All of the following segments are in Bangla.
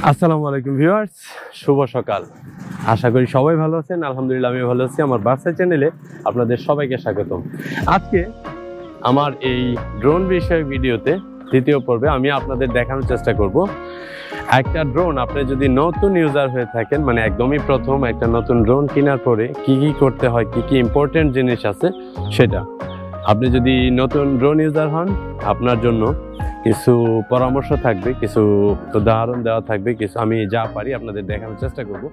আসসালামু আলাইকুম ভিউয়ার্স, শুভ সকাল। আশা করি সবাই ভালো আছেন। আলহামদুলিল্লাহ আমি ভালো আছি। আমার BirdsEye চ্যানেলে আপনাদের সবাইকে স্বাগতম। আজকে আমার এই ড্রোন বিষয়ক ভিডিওতে দ্বিতীয় পর্বে আমি আপনাদের দেখানোর চেষ্টা করব একটা ড্রোন আপনি যদি নতুন ইউজার হয়ে থাকেন, মানে একদমই প্রথম একটা নতুন ড্রোন কেনার পরে কি কি করতে হয়, কি কি ইম্পর্টেন্ট জিনিস আছে সেটা। আপনি যদি নতুন ড্রোন ইউজার হন, আপনার জন্য কিছু পরামর্শ থাকবে, কিছু উদাহরণ দেওয়া থাকবে, কিছু আমি যা পারি আপনাদের দেখানোর চেষ্টা করব।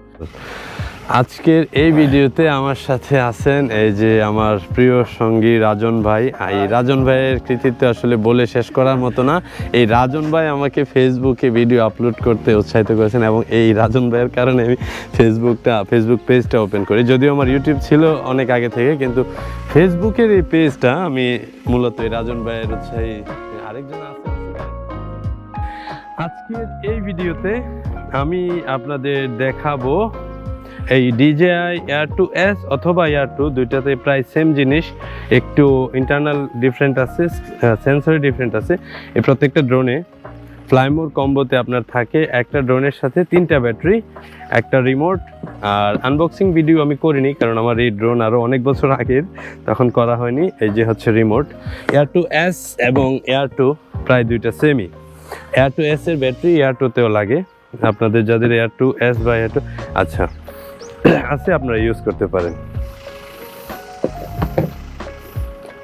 আজকের এই ভিডিওতে আমার সাথে আছেন এই যে আমার প্রিয় সঙ্গী রাজন ভাই। এই রাজন ভাইয়ের কৃতিত্ব আসলে বলে শেষ করার মতো না। এই রাজন ভাই আমাকে ফেসবুকে ভিডিও আপলোড করতে উৎসাহিত করেছেন এবং এই রাজন ভাইয়ের কারণে আমি ফেসবুক পেজটা ওপেন করি। যদিও আমার ইউটিউব ছিল অনেক আগে থেকে, কিন্তু ফেসবুকের এই পেজটা আমি মূলত এই রাজন ভাইয়ের উৎসাহী আরেকজন আছে। আজকের এই ভিডিওতে আমি আপনাদের দেখাবো এই DJI Air 2S অথবা Air 2, দুইটাতে প্রায় সেম জিনিস, একটু ইন্টারনাল ডিফারেন্ট আছে, সেন্সরি ডিফারেন্ট আছে। এই প্রত্যেকটা ড্রোনে ফ্লাইমোর কম্বোতে আপনার থাকে একটা ড্রোনের সাথে 3টা ব্যাটারি, একটা রিমোট। আর আনবক্সিং ভিডিও আমি করিনি কারণ আমার এই ড্রোন আরও অনেক বছর আগের, তখন করা হয়নি। এই যে হচ্ছে রিমোট। Air 2S এবং Air 2 প্রায় দুইটা সেমই। Air 2S এর ব্যাটারি Air 2তেও লাগে। আপনাদের যাদের Air 2S বা Air 2 আচ্ছা আছে, আপনারা ইউজ করতে পারেন।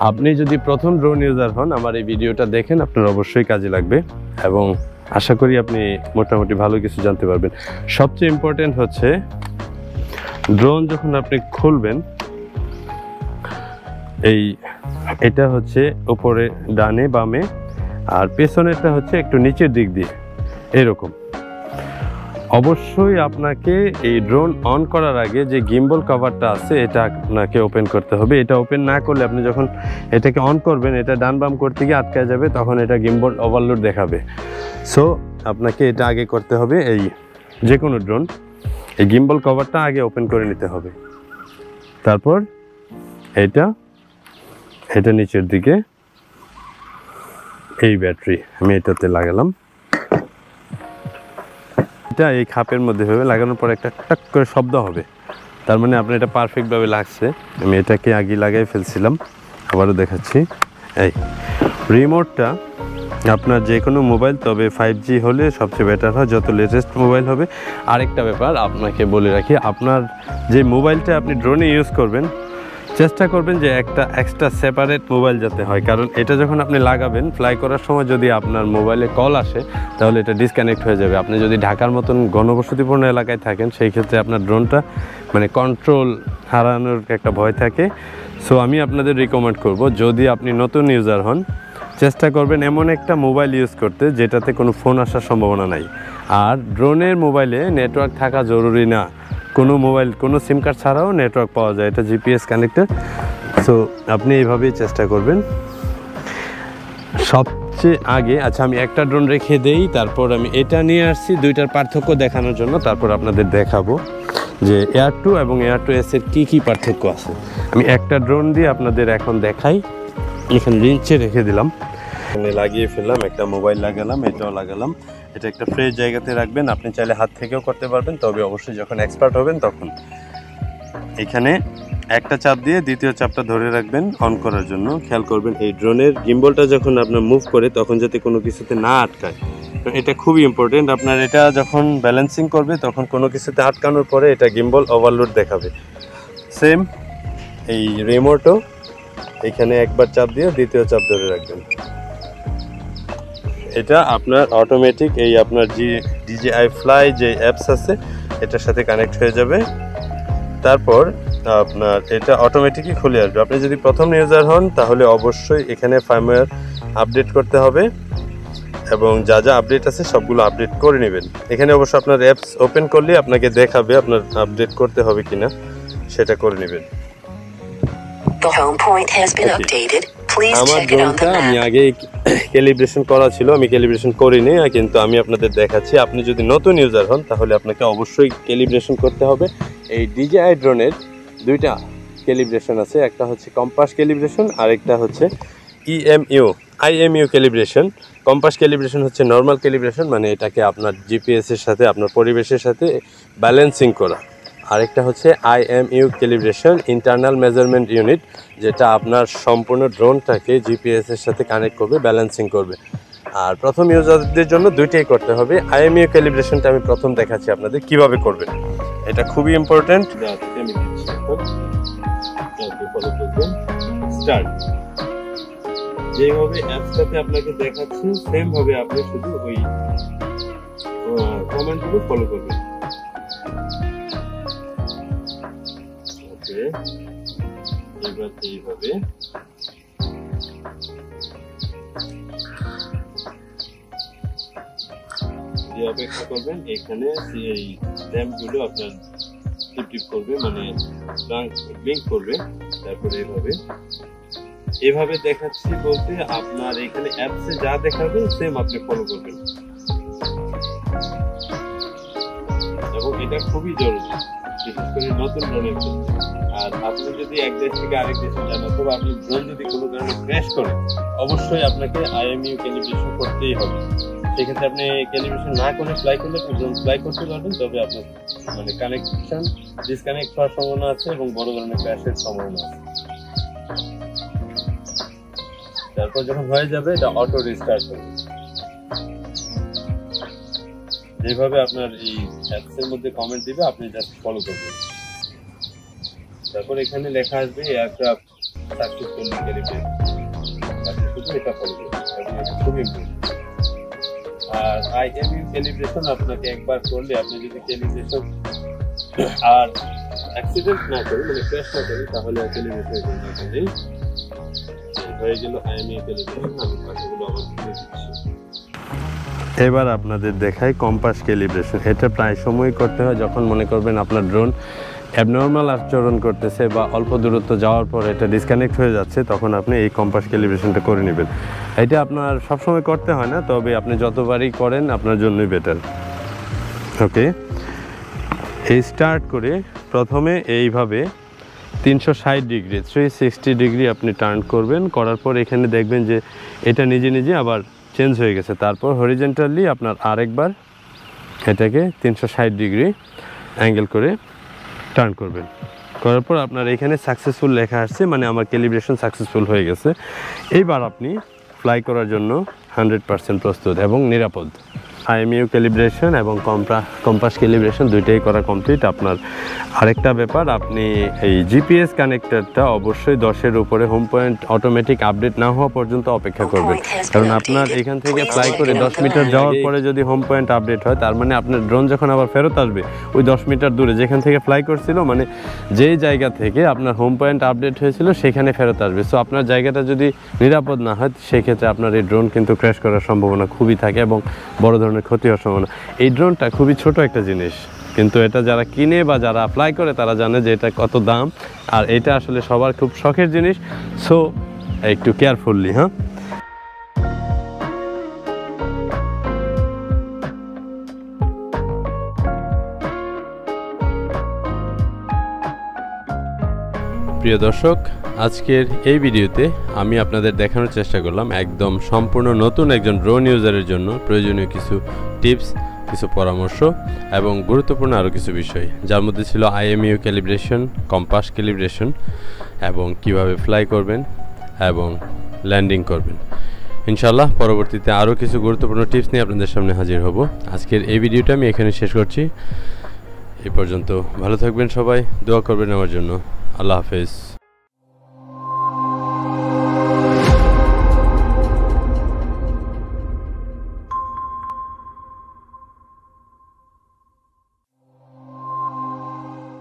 আপনি যদি প্রথম ড্রোন ইউজার হন, আমার এই ভিডিওটা দেখেন, আপনার অবশ্যই কাজে লাগবে এবং আশা করি আপনি মোটামুটি ভালো কিছু জানতে পারবেন। সবচেয়ে ইম্পর্টেন্ট হচ্ছে ড্রোন যখন আপনি খুলবেন, এটা হচ্ছে উপরে ডানে বামে, আর পেছনেরটা হচ্ছে একটু নিচের দিক দিয়ে এরকম। অবশ্যই আপনাকে এই ড্রোন অন করার আগে যে গিম্বল কভারটা আছে এটা আপনাকে ওপেন করতে হবে। এটা ওপেন না করলে আপনি যখন এটাকে অন করবেন, এটা ডান বাম করতে গিয়ে আটকে যাবে, তখন এটা গিম্বল ওভারলোড দেখাবে। সো আপনাকে এটা আগে করতে হবে। এই যে কোনো ড্রোন এই গিম্বল কভারটা আগে ওপেন করে নিতে হবে। তারপর এটা নিচের দিকে, এই ব্যাটারি আমি এটাতে লাগালাম। এটা এই খাপের মধ্যে হবে, লাগানোর পর একটা টাক করে শব্দ হবে, তার মানে আপনার এটা পারফেক্টভাবে লাগছে। আমি এটাকে আগে লাগাই ফেলছিলাম, আবারও দেখাচ্ছি। এই রিমোটটা আপনার যে কোনো মোবাইল, তবে 5G হলে সবচেয়ে বেটার হয়, যত লেটেস্ট মোবাইল হবে। আরেকটা ব্যাপার আপনাকে বলে রাখি, আপনার যে মোবাইলটা আপনি ড্রোনে ইউজ করবেন, চেষ্টা করবেন যে একটা এক্সট্রা সেপারেট মোবাইল যাতে হয়, কারণ এটা যখন আপনি লাগাবেন ফ্লাই করার সময় যদি আপনার মোবাইলে কল আসে তাহলে এটা ডিসকানেক্ট হয়ে যাবে। আপনি যদি ঢাকার মতন ঘনবসতিপূর্ণ এলাকায় থাকেন, সেই ক্ষেত্রে আপনার ড্রোনটা মানে কন্ট্রোল হারানোর একটা ভয় থাকে। সো আমি আপনাদের রিকমেন্ড করব, যদি আপনি নতুন ইউজার হন, চেষ্টা করবেন এমন একটা মোবাইল ইউজ করতে যেটাতে কোনো ফোন আসার সম্ভাবনা নাই। আর ড্রোনের মোবাইলে নেটওয়ার্ক থাকা জরুরি না, কোনো মোবাইল কোনো সিম কার্ড ছাড়াও নেটওয়ার্ক পাওয়া যায়, এটা GPS কানেক্টেড। সো আপনি এইভাবেই চেষ্টা করবেন। সবচেয়ে আগে আচ্ছা আমি একটা ড্রোন রেখে দেই, তারপর আমি এটা নিয়ে আসছি দুইটার পার্থক্য দেখানোর জন্য। তারপর আপনাদের দেখাবো যে Air 2 এবং Air 2S এর কী পার্থক্য আছে। আমি একটা ড্রোন দিয়ে আপনাদের এখন দেখাই। এখানে নিচে রেখে দিলাম, এখানে লাগিয়ে ফেললাম, একটা মোবাইল লাগালাম, এটাও লাগালাম। এটা একটা ফ্রেশ জায়গাতে রাখবেন, আপনি চাইলে হাত থেকেও করতে পারবেন, তবে অবশ্যই যখন এক্সপার্ট হবেন তখন। এখানে একটা চাপ দিয়ে দ্বিতীয় চাপটা ধরে রাখবেন অন করার জন্য। খেয়াল করবেন এই ড্রোনের গিম্বলটা যখন আপনার মুভ করে তখন যাতে কোনো কিছুতে না আটকায়, এটা খুবই ইম্পর্টেন্ট। আপনার এটা যখন ব্যালেন্সিং করবে তখন কোনো কিছুতে আটকানোর পরে এটা গিম্বল ওভারলোড দেখাবে। সেম এই রিমোটও এখানে একবার চাপ দিয়ে দ্বিতীয় চাপ ধরে রাখবেন, এটা আপনার অটোমেটিক এই আপনার DJI ফ্লাই যে অ্যাপস আছে এটার সাথে কানেক্ট হয়ে যাবে। তারপর আপনার এটা অটোমেটিকই খুলে আসবে। আপনি যদি প্রথম ইউজার হন তাহলে অবশ্যই এখানে ফার্মওয়্যার আপডেট করতে হবে এবং যা যা আপডেট আছে সবগুলো আপডেট করে নেবেন। এখানে অবশ্য আপনার অ্যাপস ওপেন করলে আপনাকে দেখাবে আপনার আপডেট করতে হবে কিনা, সেটা করে নেবেন। আমার ড্রোনটা আমি আগে ক্যালিব্রেশন করা ছিল, আমি ক্যালিব্রেশন করিনি, কিন্তু আমি আপনাদের দেখাচ্ছি। আপনি যদি নতুন ইউজার হন তাহলে আপনাকে অবশ্যই ক্যালিব্রেশন করতে হবে। এই DJI ড্রোনের দুইটা ক্যালিব্রেশন আছে, একটা হচ্ছে কম্পাস ক্যালিব্রেশন আর একটা হচ্ছে EMU IMU calibration. Compass calibration হচ্ছে নর্মাল ক্যালিব্রেশন, মানে এটাকে আপনার জিপিএসের সাথে আপনার পরিবেশের সাথে ব্যালেন্সিং করা। আরেকটা হচ্ছে IMU calibration, internal measurement unit, যেটা আপনার সম্পূর্ণ ড্রোনটাকে জিপিএসের সাথে কানেক্ট করবে, ব্যালেন্সিং করবে। আর প্রথম ইউজারদের জন্য দুইটাই করতে হবে। IMU ক্যালিব্রেশনটা আমি প্রথম দেখাচ্ছি আপনাদের কিভাবে করবেন, এটা খুবই ইম্পর্টেন্ট। স্টার্ট যেভাবে অ্যাপসটাতে আপনাকে দেখাচ্ছে সেম ভাবে আপনি শুধু ওই কমান্ডগুলো ফলো করবেন। ওকে, এবার এইভাবে যে অপেক্ষা করবেন, এখানে এই ল্যাম্পগুলো আপনার টিপ করবে, মানে ব্লিঙ্ক করবে। তারপরে এভাবে দেখাচ্ছি বলতে আপনার এখানে অ্যাপসে যা দেখাবে সেম আপনি ফলো করবেন, এবং এটা খুবই জরুরি, বিশেষ করে নতুন ড্রোনের ক্ষেত্রে। আর আপনি যদি এক দেশ থেকে আরেক দেশে যান, অথবা আপনি ড্রোন যদি কোনো কারণে ক্র্যাশ করে, অবশ্যই আপনাকে IMU ক্যালিব্রেশন করতেই হবে। সেক্ষেত্রে আপনি ক্যালিব্রেশন না করে ফ্লাই করলে আপনি ড্রোন ফ্লাই করতে পারবেন, তবে আপনার মানে কানেকশন ডিসকানেক্ট হওয়ার সম্ভাবনা আছে এবং বড় ধরনের ক্র্যাশের সম্ভাবনা আছে। তারপর যখন হয়ে যাবে, এটা অটো রিস্টার্ট হবে। যেভাবে আপনার এই অ্যাপসের মধ্যে কমেন্ট দিবে, আপনি জাস্ট ফলো করবেন। তারপর এখানে লেখা আসবে এয়ারক্রাফট সাকসেসফুলি ক্যালিব্রেটেড, আপনি শুধু এটা ফলো করবেন, এবং এটা খুব ইম্পর্টেন্ট। আর IMU ক্যালিব্রেশন আপনাকে একবার করলে, আপনি যদি ক্যালিব্রেশন আর অ্যাক্সিডেন্ট না করেন, মানে ক্র্যাশ না করেন, তাহলে ক্যালিব্রেশন হয়ে গেল IMU ক্যালিব্রেশন। আমি বাকিগুলো আবার দিয়ে দিচ্ছি। এবার আপনাদের দেখাই কম্পাস ক্যালিব্রেশন। এটা প্রায় সময় করতে হয় যখন মনে করবেন আপনার ড্রোন অ্যাবনর্মাল আচরণ করতেছে বা অল্প দূরত্ব যাওয়ার পর এটা ডিসকানেক্ট হয়ে যাচ্ছে, তখন আপনি এই কম্পাস ক্যালিব্রেশনটা করে নেবেন। এটা আপনার সবসময় করতে হয় না, তবে আপনি যতবারই করেন আপনার জন্যই বেটার। ওকে, এই স্টার্ট করে প্রথমে এইভাবে 360 ডিগ্রি 360 ডিগ্রি আপনি টার্ন করবেন। করার পর এখানে দেখবেন যে এটা নিজে নিজে আবার চেঞ্জ হয়ে গেছে। তারপর হরিজেন্টালি আপনার আরেকবার এটাকে 360 ডিগ্রি অ্যাঙ্গেল করে টার্ন করবেন। করার পর আপনার এখানে সাকসেসফুল লেখা আসছে, মানে আমার ক্যালিব্রেশন সাকসেসফুল হয়ে গেছে। এইবার আপনি ফ্লাই করার জন্য 100% প্রস্তুত এবং নিরাপদ। IMU ক্যালিব্রেশন এবং কম্পাস ক্যালিব্রেশন দুইটাই করা কমপ্লিট। আপনার আরেকটা ব্যাপার, আপনি এই জিপিএস কানেক্টরটা অবশ্যই 10-এর উপরে হোম পয়েন্ট অটোমেটিক আপডেট না হওয়া পর্যন্ত অপেক্ষা করবেন, কারণ আপনার এখান থেকে ফ্লাই করে 10 মিটার যাওয়ার পরে যদি হোম পয়েন্ট আপডেট হয়, তার মানে আপনার ড্রোন যখন আবার ফেরত আসবে ওই 10 মিটার দূরে যেখান থেকে ফ্লাই করছিল, মানে যেই জায়গা থেকে আপনার হোম পয়েন্ট আপডেট হয়েছিল সেখানে ফেরত আসবে। সো আপনার জায়গাটা যদি নিরাপদ না হয়, সেক্ষেত্রে আপনার এই ড্রোন কিন্তু ক্র্যাশ করার সম্ভাবনা খুবই থাকে এবং বড় ধরনের ক্ষতি হওয়ার সম্ভাবনা। এই ড্রোনটা খুবই ছোট একটা জিনিস, কিন্তু এটা যারা কিনে বা যারা অ্যাপ্লাই করে তারা জানে যে এটা কত দাম, আর এটা আসলে সবার খুব শখের জিনিস। সো একটু কেয়ারফুললি। হ্যাঁ, প্রিয় দর্শক, আজকের এই ভিডিওতে আমি আপনাদের দেখানোর চেষ্টা করলাম একদম সম্পূর্ণ নতুন একজন ড্রোন ইউজারের জন্য প্রয়োজনীয় কিছু টিপস, কিছু পরামর্শ এবং গুরুত্বপূর্ণ আরও কিছু বিষয়, যার মধ্যে ছিল IMU ক্যালিব্রেশন, কম্পাস ক্যালিব্রেশন এবং কিভাবে ফ্লাই করবেন এবং ল্যান্ডিং করবেন। ইনশাআল্লাহ পরবর্তীতে আরও কিছু গুরুত্বপূর্ণ টিপস নিয়ে আপনাদের সামনে হাজির হব। আজকের এই ভিডিওটা আমি এখানে শেষ করছি। এই পর্যন্ত ভালো থাকবেন সবাই, দোয়া করবেন আমার জন্য। আল্লাহ হাফেজ।